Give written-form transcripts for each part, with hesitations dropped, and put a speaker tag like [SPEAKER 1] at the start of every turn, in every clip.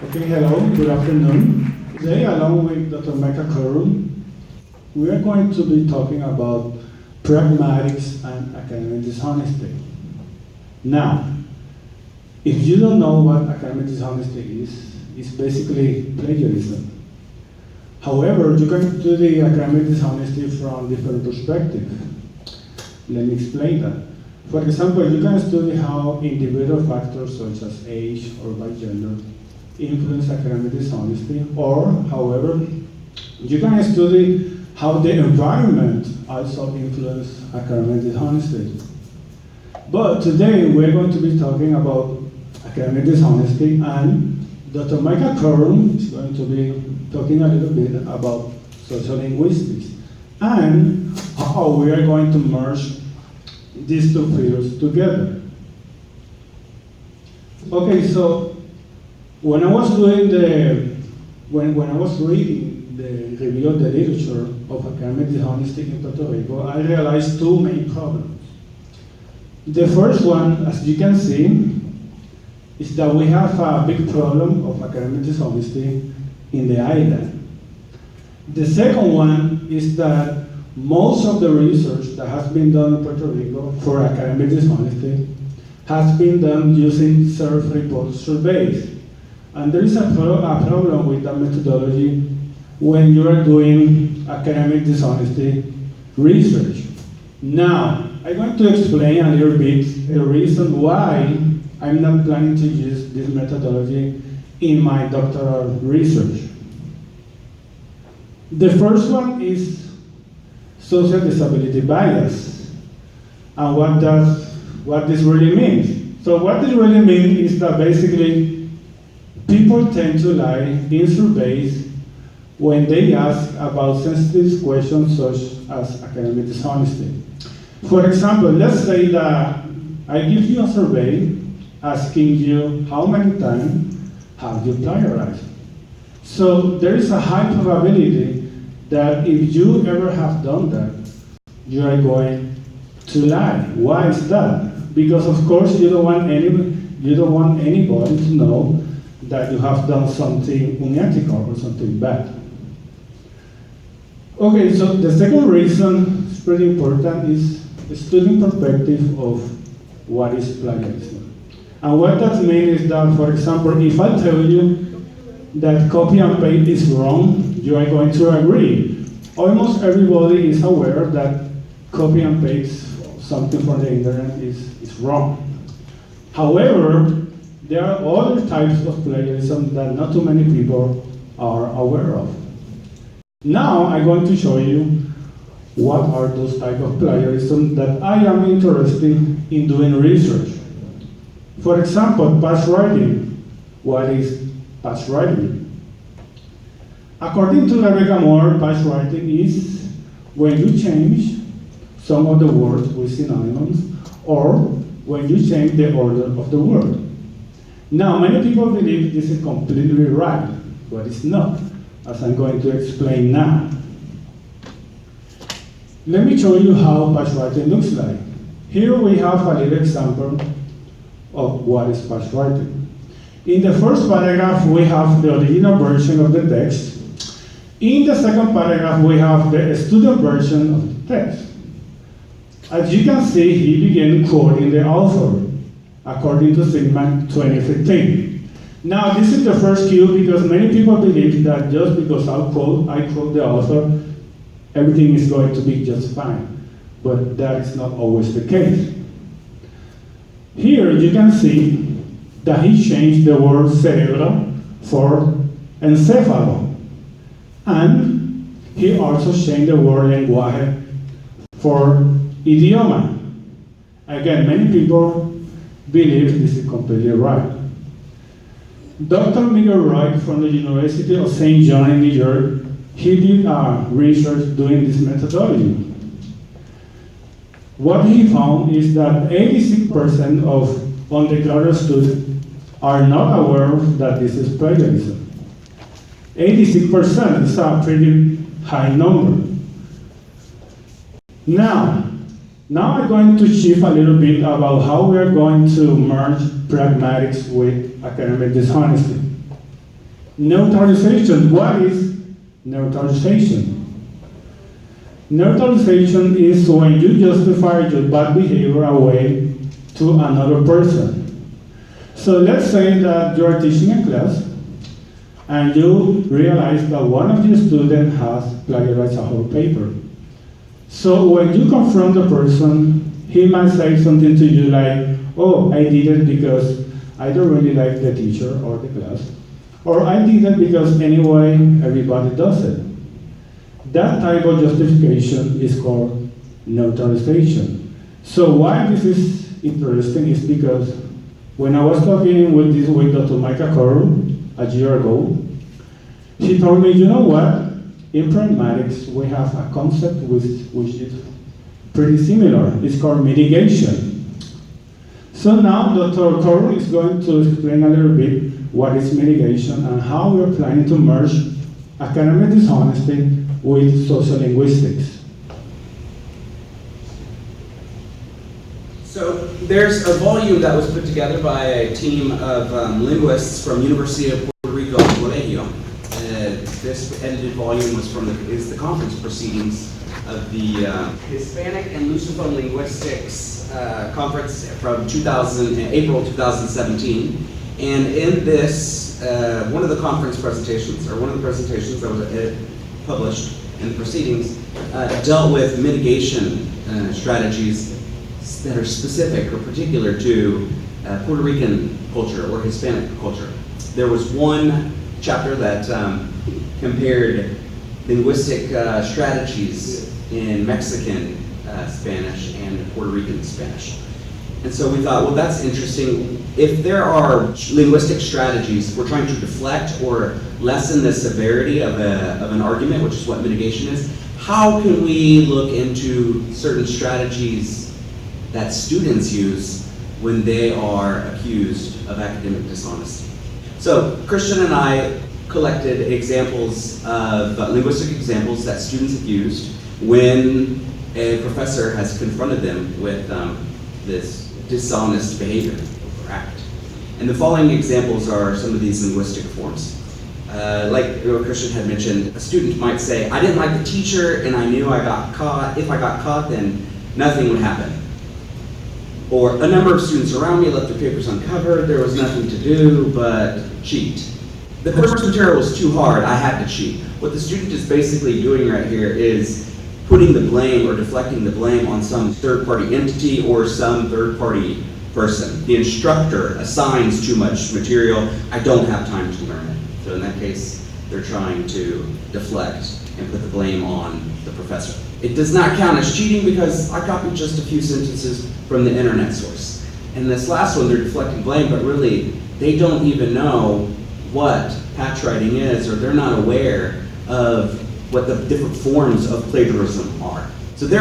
[SPEAKER 1] Okay, hello, good afternoon. Today, along with Dr. Micah Corum, we are going to be talking about pragmatics and academic dishonesty. Now, if you don't know what academic dishonesty is, it's basically plagiarism. However, you can do the academic dishonesty from different perspectives. Let me explain that. For example, you can study how individual factors such as age or by gender influence academic dishonesty, or, however, you can study how the environment also influences academic dishonesty. But today we're going to be talking about academic dishonesty, and Dr. Micah Corum is going to be talking a little bit about social linguistics and how we are going to merge these two fields together. Okay, so when I was doing when I was reading the review of the literature of academic dishonesty in Puerto Rico, I realized two main problems. The first one, as you can see, is that we have a big problem of academic dishonesty in the island. The second one is that most of the research that has been done in Puerto Rico for academic dishonesty has been done using self-report surveys. And there is a problem with that methodology when you are doing academic dishonesty research. Now, I'm going to explain a little bit the reason why I'm not planning to use this methodology in my doctoral research. The first one is social disability bias, and what this really means. So what this really means is that basically people tend to lie in surveys when they ask about sensitive questions such as academic dishonesty. For example, let's say that I give you a survey asking you how many times have you plagiarized. So there is a high probability that if you ever have done that, you are going to lie. Why is that? Because of course you don't want anybody to know that you have done something unethical or something bad. Okay, so the second reason is pretty important is the student perspective of what is plagiarism. And what that means is that, for example, if I tell you that copy and paste is wrong, you are going to agree. Almost everybody is aware that copy and paste something from the internet is wrong. However, there are other types of plagiarism that not too many people are aware of. Now I'm going to show you what are those types of plagiarism that I am interested in doing research. For example, patchwriting. What is patchwriting? According to Rebecca Moore, patchwriting is when you change some of the words with synonyms or when you change the order of the word. Now, many people believe this is completely right, but it's not, as I'm going to explain now. Let me show you how patchwriting looks like. Here we have a little example of what is patchwriting. In the first paragraph, we have the original version of the text. In the second paragraph, we have the student version of the text. As you can see, he began quoting the author, according to Sigma 2015. Now, this is the first cue because many people believe that just because I quote the author, everything is going to be just fine. But that is not always the case. Here you can see that he changed the word cerebro for encéfalo. And he also changed the word lenguaje for idioma. Again, many people believe this is completely right. Dr. Miguel Wright from the University of St. John in New York, he did research doing this methodology. What he found is that 86% of undergraduate students are not aware that this is plagiarism. 86% is a pretty high number. Now I'm going to shift a little bit about how we are going to merge pragmatics with academic dishonesty. Neutralization. What is neutralization? Neutralization is when you justify your bad behavior away to another person. So let's say that you are teaching a class and you realize that one of your students has plagiarized a whole paper. So when you confront the person, he might say something to you like, oh, I did it because I don't really like the teacher or the class. Or I did it because anyway, everybody does it. That type of justification is called neutralization. So why this is interesting is because when I was talking with Dr. Micah Corum a year ago, he told me, you know what? In pragmatics, we have a concept which is pretty similar. It's called mitigation. So now Dr. Corum is going to explain a little bit what is mitigation and how we're planning to merge academic dishonesty with sociolinguistics.
[SPEAKER 2] So there's a volume that was put together by a team of linguists from University of Puerto Rico and Colegio. This edited volume is the conference proceedings of the Hispanic and Lusophone Linguistics conference from April 2017. And in this, one of the presentations that was published in the proceedings dealt with mitigation strategies that are specific or particular to Puerto Rican culture or Hispanic culture. There was one chapter that compared linguistic strategies in Mexican Spanish and Puerto Rican Spanish. And so we thought, well, that's interesting. If there are linguistic strategies, we're trying to deflect or lessen the severity of an argument, which is what mitigation is, how can we look into certain strategies that students use when they are accused of academic dishonesty? So Christian and I collected examples of linguistic examples that students have used when a professor has confronted them with this dishonest behavior or act. And the following examples are some of these linguistic forms. Like Christian had mentioned, a student might say, I didn't like the teacher and I knew I got caught. If I got caught, then nothing would happen. Or a number of students around me left their papers uncovered. There was nothing to do but cheat. The course material was too hard. I had to cheat. What the student is basically doing right here is putting the blame or deflecting the blame on some third-party entity or some third-party person. The instructor assigns too much material. I don't have time to learn it. So in that case, they're trying to deflect and put the blame on the professor. It does not count as cheating because I copied just a few sentences from the internet source. And this last one, they're deflecting blame, but really, they don't even know what patchwriting is, or they're not aware of what the different forms of plagiarism are. So the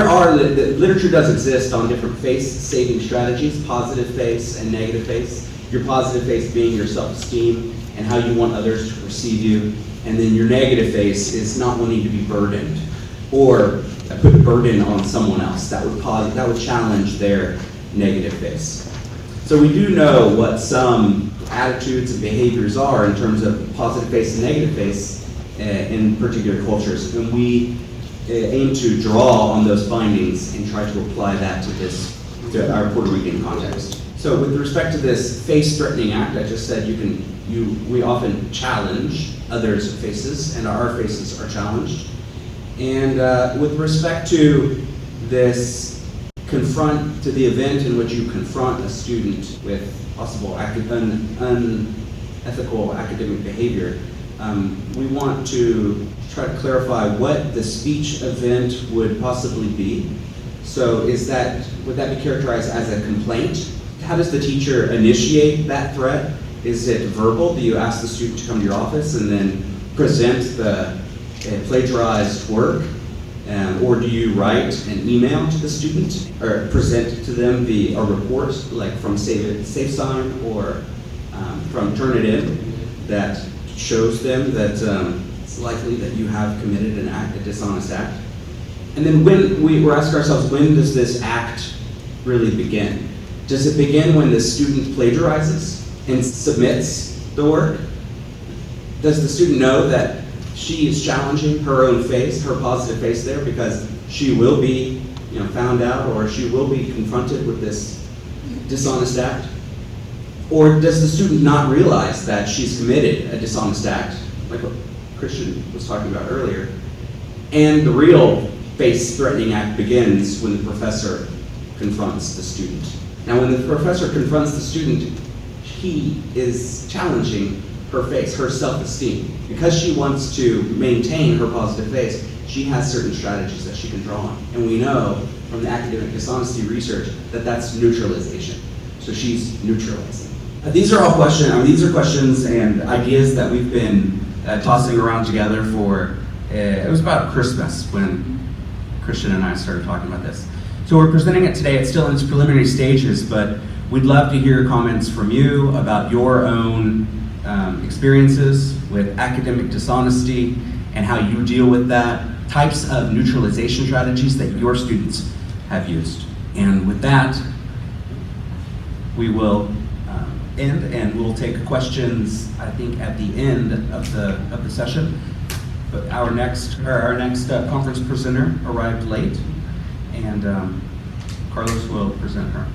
[SPEAKER 2] literature does exist on different face-saving strategies, positive face and negative face. Your positive face being your self-esteem and how you want others to perceive you. And then your negative face is not wanting to be burdened or put a burden on someone else. That would challenge their negative face. So we do know what some attitudes and behaviors are in terms of positive face and negative face in particular cultures, and we aim to draw on those findings and try to apply that to our Puerto Rican context. So with respect to this face-threatening act, I just said we often challenge others' faces, and our faces are challenged. And with respect to this confront, to the event in which you confront a student with possible unethical academic behavior, we want to try to clarify what the speech event would possibly be. So would that be characterized as a complaint? How does the teacher initiate that threat? Is it verbal? Do you ask the student to come to your office and then present the plagiarized work? Or do you write an email to the student or present to them a report, like from SafeSign or from Turnitin, that shows them that it's likely that you have committed a dishonest act? And then we're asking ourselves, when does this act really begin? Does it begin when the student plagiarizes and submits the work? Does the student know that she is challenging her own face, her positive face there, because she will be found out, or she will be confronted with this dishonest act? Or does the student not realize that she's committed a dishonest act, like what Christian was talking about earlier, and the real face-threatening act begins when the professor confronts the student? Now, when the professor confronts the student, he is challenging her face, her self-esteem. Because she wants to maintain her positive face, she has certain strategies that she can draw on. And we know from the academic dishonesty research that that's neutralization. So she's neutralizing. These are all questions and ideas that we've been tossing around together for, it was about Christmas when Christian and I started talking about this. So we're presenting it today. It's still in its preliminary stages, but we'd love to hear comments from you about your own experiences with academic dishonesty and how you deal with that, types of neutralization strategies that your students have used. And with that, we will end, and we'll take questions, I think, at the end of the session. But our next conference presenter arrived late, and Carlos will present her.